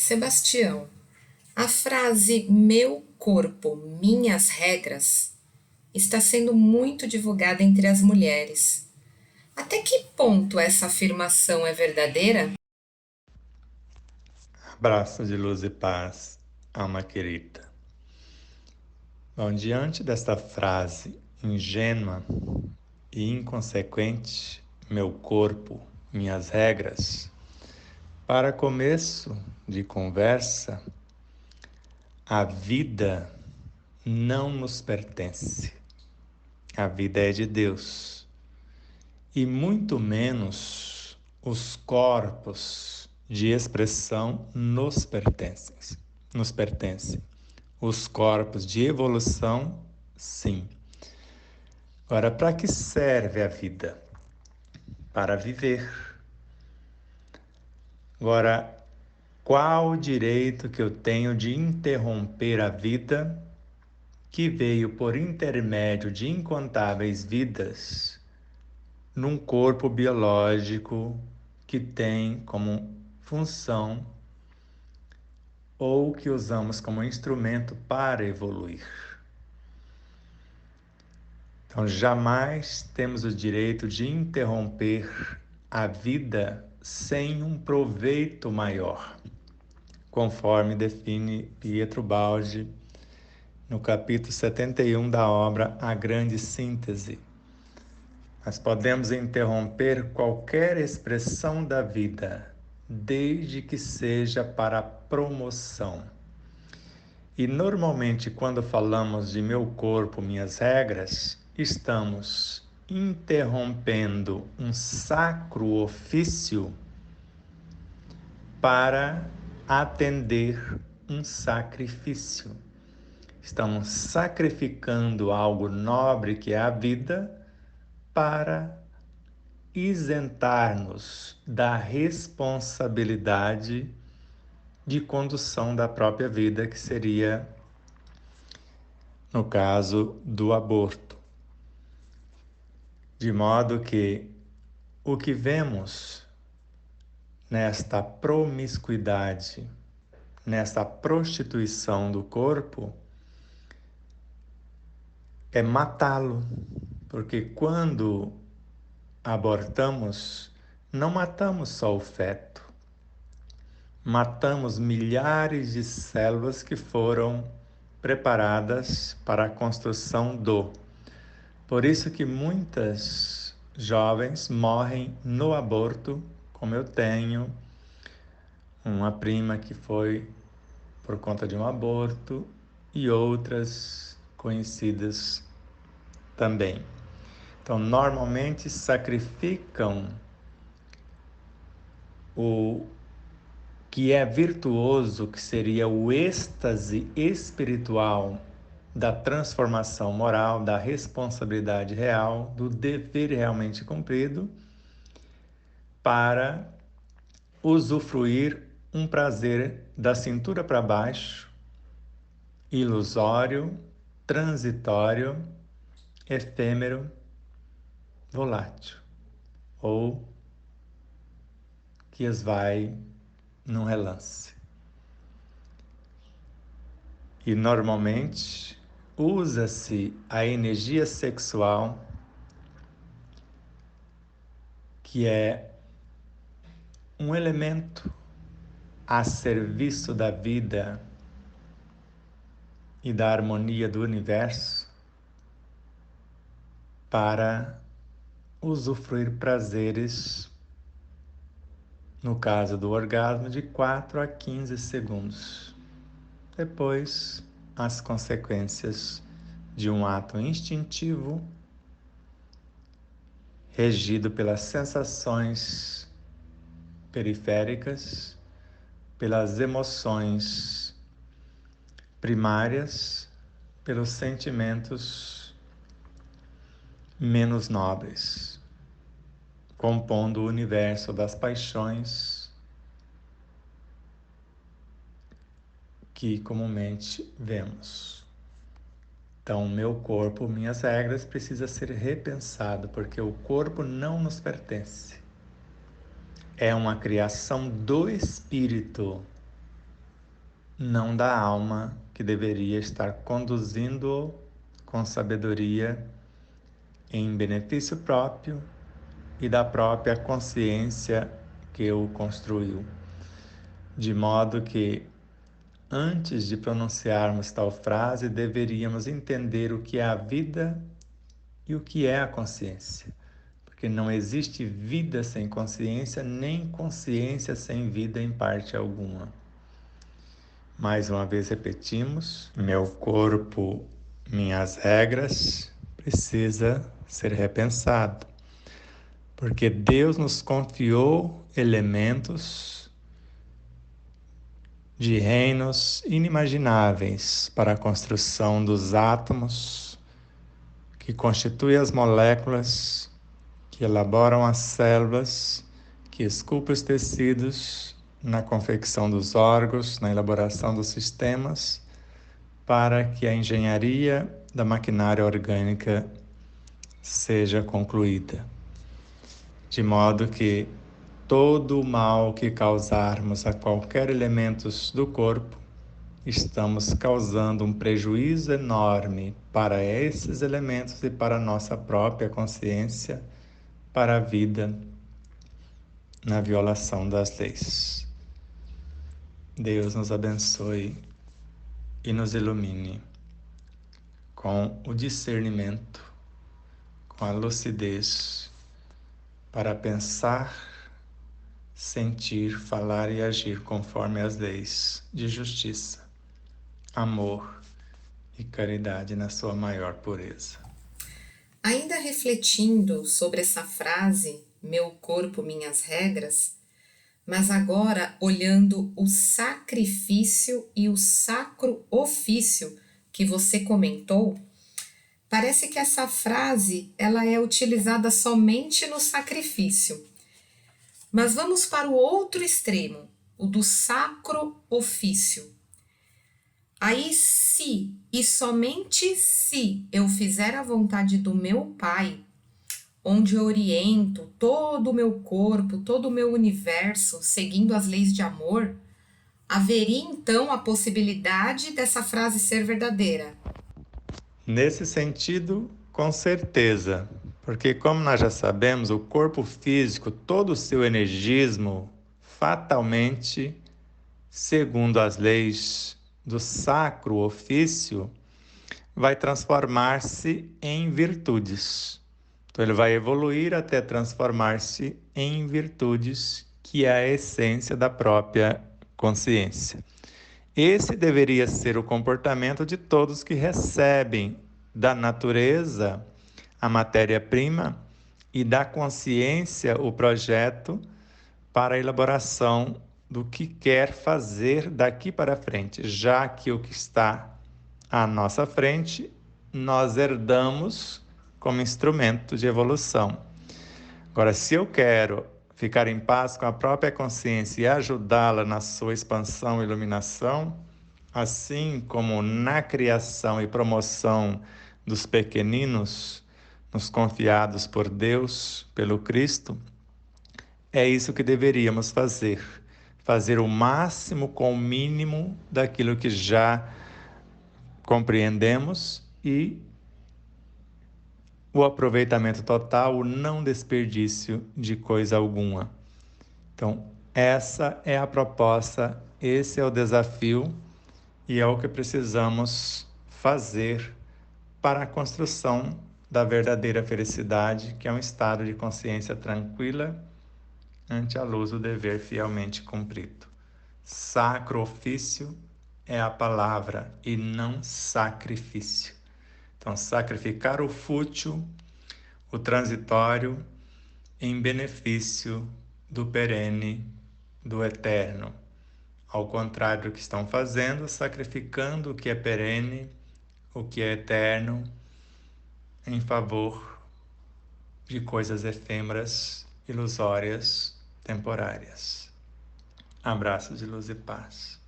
Sebastião, a frase meu corpo, minhas regras está sendo muito divulgada entre as mulheres. Até que ponto essa afirmação é verdadeira? Abraço de luz e paz, alma querida. Bom, diante desta frase ingênua e inconsequente, meu corpo, minhas regras, para começo de conversa, a vida não nos pertence. A vida é de Deus. E muito menos os corpos de expressão nos pertencem. Os corpos de evolução, sim. Agora, para que serve a vida? Para viver. Agora, qual o direito que eu tenho de interromper a vida que veio por intermédio de incontáveis vidas num corpo biológico que tem como função ou que usamos como instrumento para evoluir? Então, jamais temos o direito de interromper a vida sem um proveito maior, conforme define Pietro Baldi no capítulo 71 da obra A Grande Síntese. Nós podemos interromper qualquer expressão da vida, desde que seja para a promoção. E normalmente, quando falamos de meu corpo, minhas regras, estamos interrompendo um sacro ofício para atender um sacrifício. Estamos sacrificando algo nobre que é a vida para isentar-nos da responsabilidade de condução da própria vida, que seria no caso do aborto. De modo que o que vemos nesta promiscuidade, nesta prostituição do corpo, é matá-lo, porque quando abortamos, não matamos só o feto, matamos milhares de células que foram preparadas para a construção do. Por isso que muitas jovens morrem no aborto, como eu tenho uma prima que foi por conta de um aborto e outras conhecidas também. Então, normalmente sacrificam o que é virtuoso, que seria o êxtase espiritual da transformação moral, da responsabilidade real, do dever realmente cumprido, para usufruir um prazer da cintura para baixo, ilusório, transitório, efêmero, volátil, ou que esvai num relance. E normalmente usa-se a energia sexual, que é um elemento a serviço da vida e da harmonia do universo, para usufruir prazeres, no caso do orgasmo, de 4 a 15 segundos. Depois, as consequências de um ato instintivo, regido pelas sensações periféricas, pelas emoções primárias, pelos sentimentos menos nobres, compondo o universo das paixões que comumente vemos. Então, meu corpo, minhas regras, precisa ser repensado, porque o corpo não nos pertence. É uma criação do espírito, não da alma que deveria estar conduzindo com sabedoria em benefício próprio e da própria consciência que o construiu. De modo que, antes de pronunciarmos tal frase, deveríamos entender o que é a vida e o que é a consciência. Porque não existe vida sem consciência, nem consciência sem vida em parte alguma. Mais uma vez repetimos, meu corpo, minhas regras, precisa ser repensado. Porque Deus nos confiou elementos de reinos inimagináveis para a construção dos átomos que constituem as moléculas, que elaboram as células, que esculpem os tecidos na confecção dos órgãos, na elaboração dos sistemas, para que a engenharia da maquinária orgânica seja concluída. De modo que todo o mal que causarmos a qualquer elemento do corpo, estamos causando um prejuízo enorme para esses elementos e para a nossa própria consciência, para a vida, na violação das leis. Deus nos abençoe e nos ilumine com o discernimento, com a lucidez, para pensar, sentir, falar e agir conforme as leis de justiça, amor e caridade na sua maior pureza. Ainda refletindo sobre essa frase, meu corpo, minhas regras, mas agora olhando o sacrifício e o sacro ofício que você comentou, parece que essa frase ela é utilizada somente no sacrifício. Mas vamos para o outro extremo, o do sacro ofício. Aí, se e somente se eu fizer a vontade do meu Pai, onde eu oriento todo o meu corpo, todo o meu universo, seguindo as leis de amor, haveria então a possibilidade dessa frase ser verdadeira? Nesse sentido, com certeza, porque como nós já sabemos, o corpo físico, todo o seu energismo, fatalmente, segundo as leis do sacro ofício, vai transformar-se em virtudes. Então ele vai evoluir até transformar-se em virtudes, que é a essência da própria consciência. Esse deveria ser o comportamento de todos que recebem da natureza a matéria-prima e da consciência o projeto para a elaboração do que quer fazer daqui para frente, já que o que está à nossa frente nós herdamos como instrumento de evolução. Agora, se eu quero ficar em paz com a própria consciência e ajudá-la na sua expansão e iluminação, assim como na criação e promoção dos pequeninos, nos confiados por Deus, pelo Cristo, é isso que deveríamos fazer. Fazer o máximo com o mínimo daquilo que já compreendemos e o aproveitamento total, o não desperdício de coisa alguma. Então, essa é a proposta, esse é o desafio e é o que precisamos fazer para a construção da verdadeira felicidade, que é um estado de consciência tranquila ante a luz do dever fielmente cumprido. Sacro ofício é a palavra e não sacrifício. Então, sacrificar o fútil, o transitório, em benefício do perene, do eterno. Ao contrário do que estão fazendo, sacrificando o que é perene, o que é eterno, em favor de coisas efêmeras, ilusórias, temporárias. Abraços de luz e paz.